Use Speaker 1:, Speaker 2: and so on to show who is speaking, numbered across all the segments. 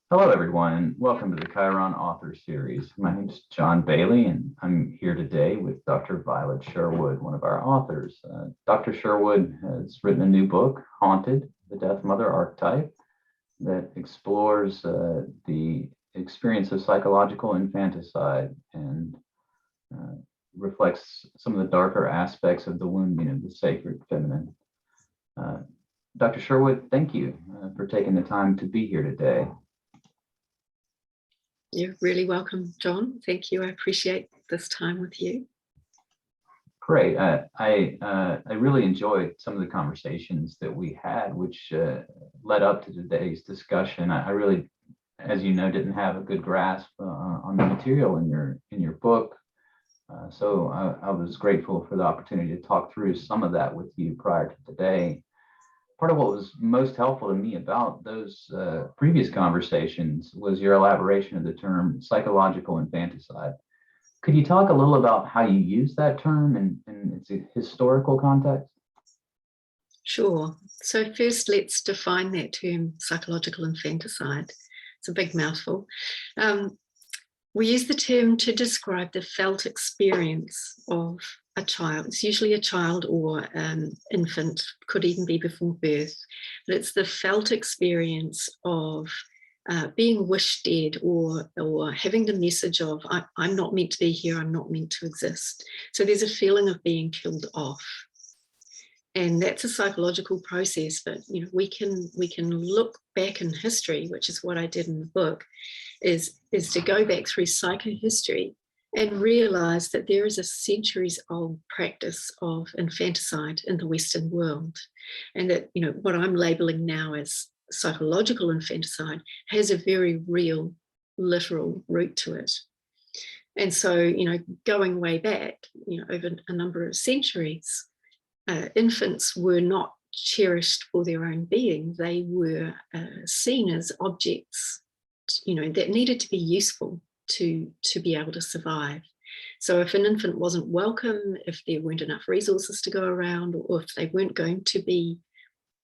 Speaker 1: Hello, everyone, and welcome to the Chiron Author Series. My name is John Bailey, and I'm here today with Dr. Violet Sherwood, one of our authors. Dr. Sherwood has written a new book, Haunted, the Death Mother Archetype, that explores the experience of psychological infanticide and uh, reflects some of the darker aspects of the wounding of the sacred feminine. Uh, Dr. Sherwood, thank you for taking the time to be here today.
Speaker 2: You're really welcome, John. Thank you. I appreciate this time with you.
Speaker 1: Great. I really enjoyed some of the conversations that we had, which led up to today's discussion. I really, as you know, didn't have a good grasp on the material in your book. So I was grateful for the opportunity to talk through some of that with you prior to today. Part of what was most helpful to me about those previous conversations was your elaboration of the term psychological infanticide. Could you talk a little about how you use that term in its historical context?
Speaker 2: Sure. So first, let's define that term, psychological infanticide. It's a big mouthful. We use the term to describe the felt experience of a child. It's usually a child or infant, could even be before birth, but it's the felt experience of being wished dead or having the message of I'm not meant to be here, I'm not meant to exist. So there's a feeling of being killed off. And that's a psychological process, but we can look back in history, which is what I did in the book, is to go back through psychohistory and realize that there is a centuries-old practice of infanticide in the Western world, and that what I'm labeling now as psychological infanticide has a very real, literal root to it. And so, going way back, over a number of centuries, infants were not cherished for their own being. They were seen as objects, that needed to be useful to be able to survive. So if an infant wasn't welcome, if there weren't enough resources to go around, or if they weren't going to be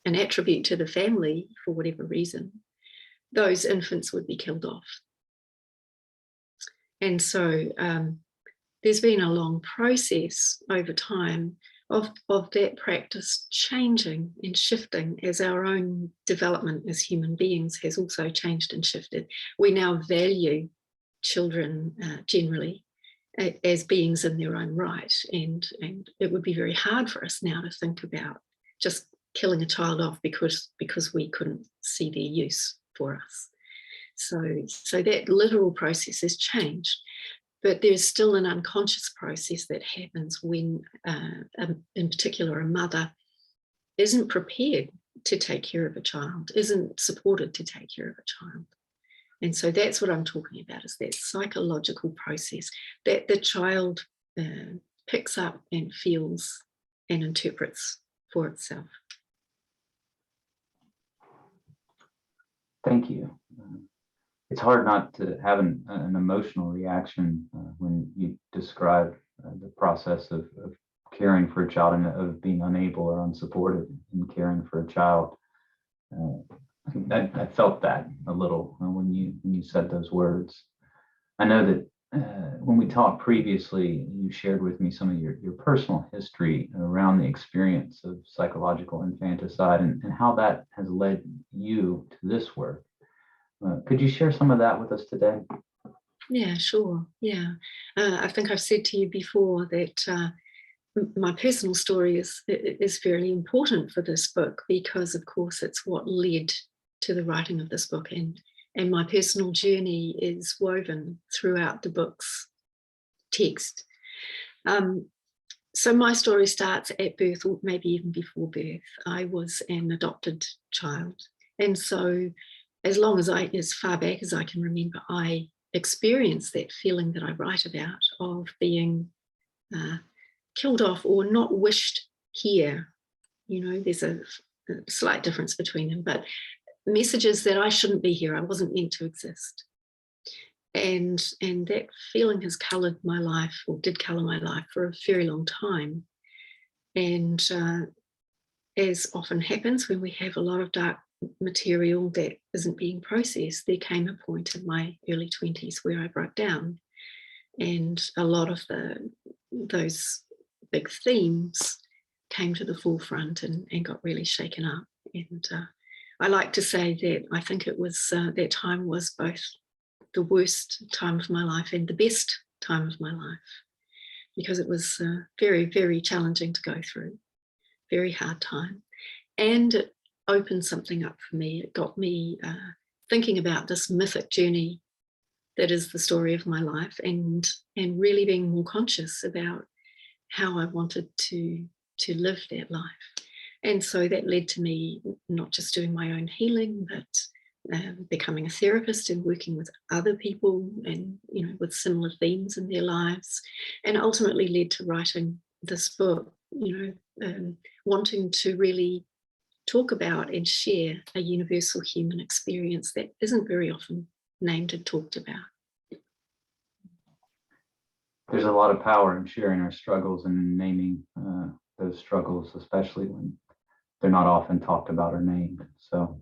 Speaker 2: an attribute to the family for whatever reason, those infants would be killed off. And so there's been a long process over time of that practice changing and shifting as our own development as human beings has also changed and shifted. We now value children generally as beings in their own right, and it would be very hard for us now to think about just killing a child off because we couldn't see their use for us. So that literal process has changed. But there's still an unconscious process that happens when, in particular, a mother isn't prepared to take care of a child, isn't supported to take care of a child. And so that's what I'm talking about, is that psychological process that the child picks up and feels and interprets for itself.
Speaker 1: Thank you. It's hard not to have an emotional reaction when you describe the process of caring for a child and of being unable or unsupported in caring for a child. I felt that a little when you said those words. I know that when we talked previously, you shared with me some of your personal history around the experience of psychological infanticide and how that has led you to this work. Could you share some of that with us today?
Speaker 2: Yeah, sure. Yeah. I think I've said to you before that my personal story is fairly important for this book because, of course, it's what led to the writing of this book. And my personal journey is woven throughout the book's text. So my story starts at birth, or maybe even before birth. I was an adopted child. And so as far back as I can remember, I experienced that feeling that I write about of being killed off or not wished here. There's a slight difference between them, but messages that I shouldn't be here, I wasn't meant to exist. And that feeling has coloured my life, or did colour my life, for a very long time. And as often happens when we have a lot of dark material that isn't being processed, there came a point in my early 20s where I broke down. And a lot of those big themes came to the forefront and got really shaken up. And I like to say that I think it was that time was both the worst time of my life and the best time of my life, because it was very, very challenging to go through, very hard time. And it opened something up for me. It got me thinking about this mythic journey that is the story of my life, and really being more conscious about how I wanted to live that life. And so that led to me not just doing my own healing, but becoming a therapist and working with other people and, you know, with similar themes in their lives, and ultimately led to writing this book, you know, wanting to really talk about and share a universal human experience that isn't very often named and talked about.
Speaker 1: There's a lot of power in sharing our struggles and naming those struggles, especially when they're not often talked about or named. So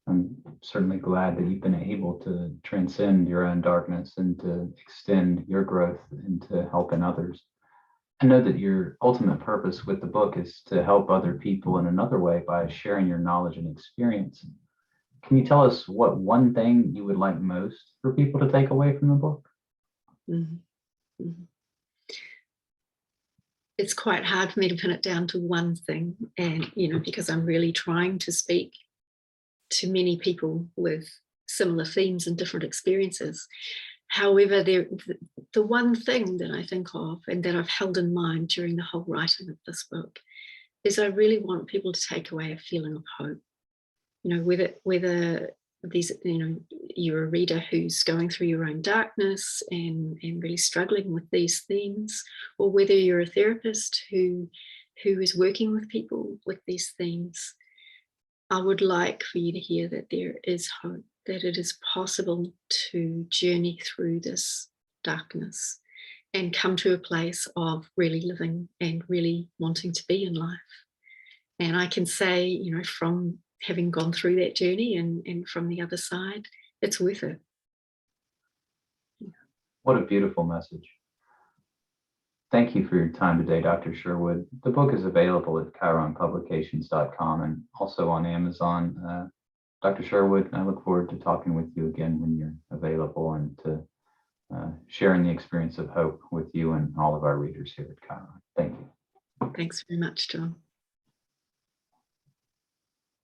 Speaker 1: I'm certainly glad that you've been able to transcend your own darkness and to extend your growth into helping others. I know that your ultimate purpose with the book is to help other people in another way by sharing your knowledge and experience. Can you tell us what one thing you would like most for people to take away from the book?
Speaker 2: Mm-hmm. Mm-hmm. It's quite hard for me to pin it down to one thing, and, you know, because I'm really trying to speak to many people with similar themes and different experiences. However, the one thing that I think of and that I've held in mind during the whole writing of this book is I really want people to take away a feeling of hope. You know, whether these, you know, you're a reader who's going through your own darkness and really struggling with these themes, or whether you're a therapist who is working with people with these themes, I would like for you to hear that there is hope, that it is possible to journey through this darkness and come to a place of really living and really wanting to be in life. And I can say, you know, from having gone through that journey and from the other side, it's worth it.
Speaker 1: What a beautiful message. Thank you for your time today, Dr. Sherwood. The book is available at chironpublications.com and also on Amazon. Dr. Sherwood, I look forward to talking with you again when you're available and to sharing the experience of hope with you and all of our readers here at Chiron. Thank you.
Speaker 2: Thanks very much, John.